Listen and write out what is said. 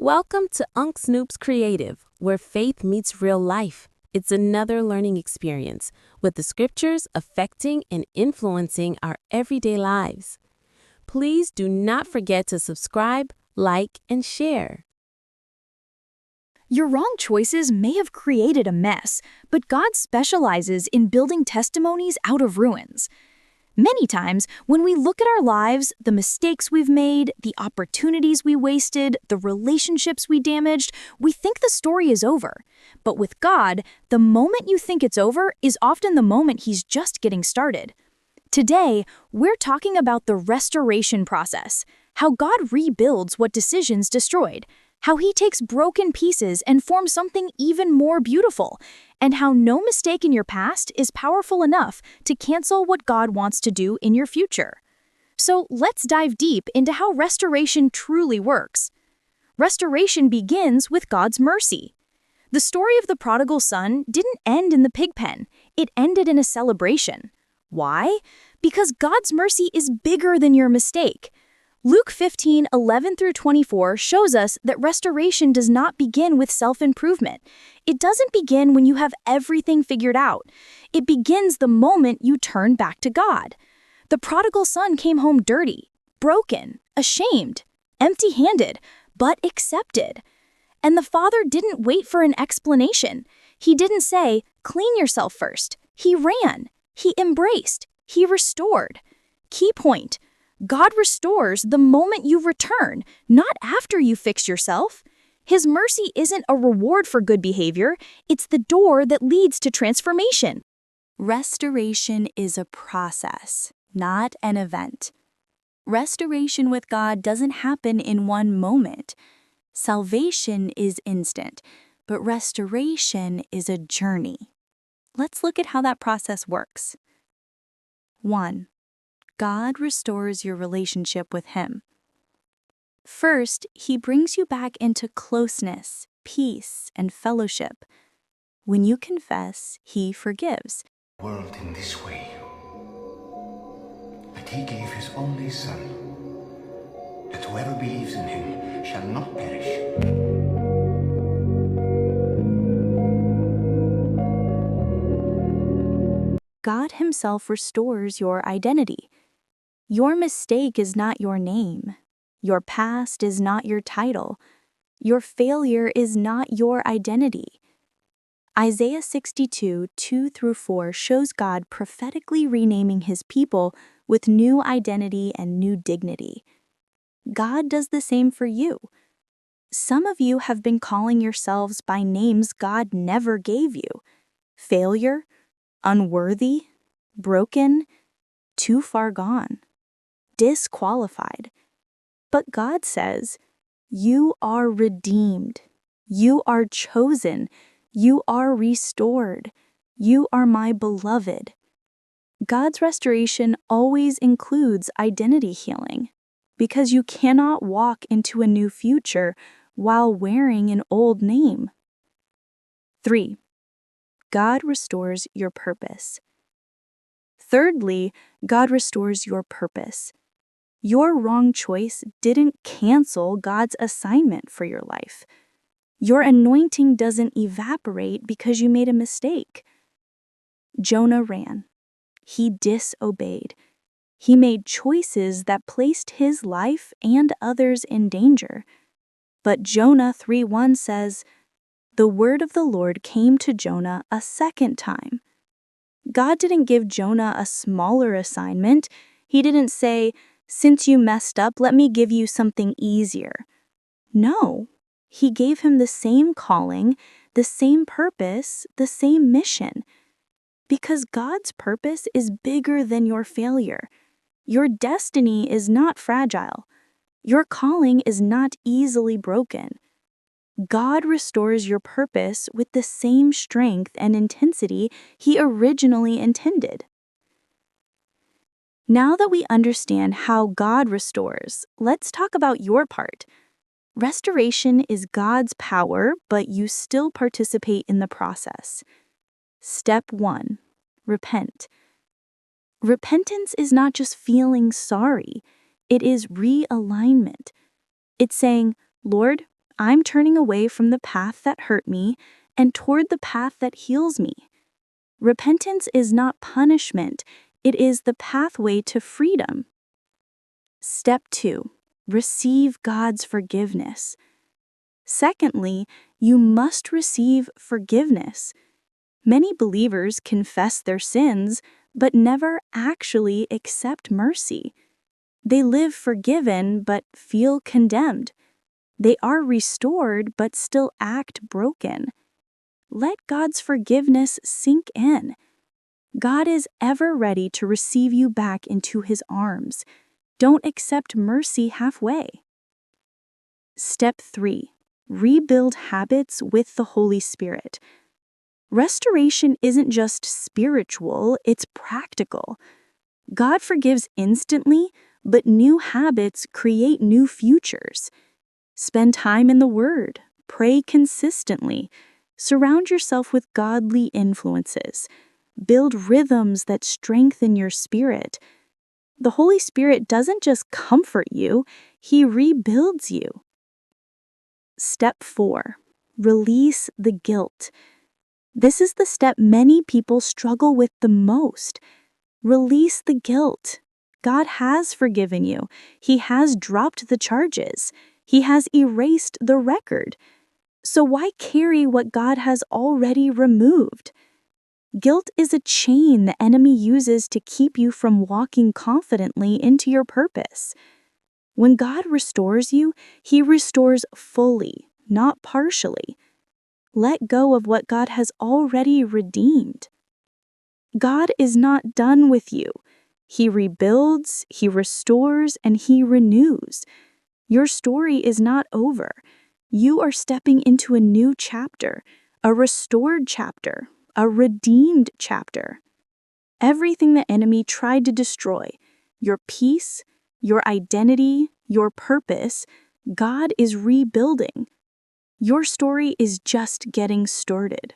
Welcome to Unc Snoop's Creative, where faith meets real life. It's another learning experience with the scriptures affecting and influencing our everyday lives. Please do not forget to subscribe, like, and share. Your wrong choices may have created a mess, but God specializes in building testimonies out of ruins. Many times, when we look at our lives, the mistakes we've made, the opportunities we wasted, the relationships we damaged, we think the story is over. But with God, the moment you think it's over is often the moment He's just getting started. Today, we're talking about the restoration process, how God rebuilds what decisions destroyed, how He takes broken pieces and forms something even more beautiful, and how no mistake in your past is powerful enough to cancel what God wants to do in your future. So let's dive deep into how restoration truly works. Restoration begins with God's mercy. The story of the prodigal son didn't end in the pig pen. It ended in a celebration. Why? Because God's mercy is bigger than your mistake. Luke 15:11-24 shows us that restoration does not begin with self-improvement. It doesn't begin when you have everything figured out. It begins the moment you turn back to God. The prodigal son came home dirty, broken, ashamed, empty-handed, but accepted. And the father didn't wait for an explanation. He didn't say, "Clean yourself first." He ran. He embraced. He restored. Key point. God restores the moment you return, not after you fix yourself. His mercy isn't a reward for good behavior, it's the door that leads to transformation. Restoration is a process, not an event. Restoration with God doesn't happen in one moment. Salvation is instant, but restoration is a journey. Let's look at how that process works. 1. God restores your relationship with Him. First, He brings you back into closeness, peace, and fellowship. When you confess, He forgives. World in this way, that He gave His only Son, that whoever believes in Him shall not perish. God Himself restores your identity. Your mistake is not your name. Your past is not your title. Your failure is not your identity. Isaiah 62:2-4 shows God prophetically renaming His people with new identity and new dignity. God does the same for you. Some of you have been calling yourselves by names God never gave you: failure, unworthy, broken, too far gone, disqualified. But God says, you are redeemed, you are chosen, you are restored, you are my beloved. God's restoration always includes identity healing, because you cannot walk into a new future while wearing an old name. 3. God restores your purpose. Thirdly, God restores your purpose. Your wrong choice didn't cancel God's assignment for your life. Your anointing doesn't evaporate because you made a mistake. Jonah ran. He disobeyed. He made choices that placed his life and others in danger. But Jonah 3:1 says, "The word of the Lord came to Jonah a second time." God didn't give Jonah a smaller assignment. He didn't say, "Since you messed up, let me give you something easier." No, He gave him the same calling, the same purpose, the same mission. Because God's purpose is bigger than your failure. Your destiny is not fragile. Your calling is not easily broken. God restores your purpose with the same strength and intensity He originally intended. Now that we understand how God restores, let's talk about your part. Restoration is God's power, but you still participate in the process. Step 1. Repent. Repentance is not just feeling sorry. It is realignment. It's saying, "Lord, I'm turning away from the path that hurt me and toward the path that heals me. Repentance is not punishment, it is the pathway to freedom. Step 2. Receive God's forgiveness. Secondly, you must receive forgiveness. Many believers confess their sins, but never actually accept mercy. They live forgiven, but feel condemned. They are restored, but still act broken. Let God's forgiveness sink in. God is ever ready to receive you back into His arms. Don't accept mercy halfway. Step 3. Rebuild habits with the Holy Spirit. Restoration isn't just spiritual, it's practical. God forgives instantly, but new habits create new futures. Spend time in the Word, pray consistently, surround yourself with godly influences, build rhythms that strengthen your spirit. The Holy Spirit doesn't just comfort you, He rebuilds you. Step 4. Release the guilt. This is the step many people struggle with the most. Release the guilt. God has forgiven you. He has dropped the charges. He has erased the record. So why carry what God has already removed? Guilt is a chain the enemy uses to keep you from walking confidently into your purpose. When God restores you, He restores fully, not partially. Let go of what God has already redeemed. God is not done with you. He rebuilds, He restores, and He renews. Your story is not over. You are stepping into a new chapter, a restored chapter, a redeemed chapter. Everything the enemy tried to destroy, your peace, your identity, your purpose, God is rebuilding. Your story is just getting started.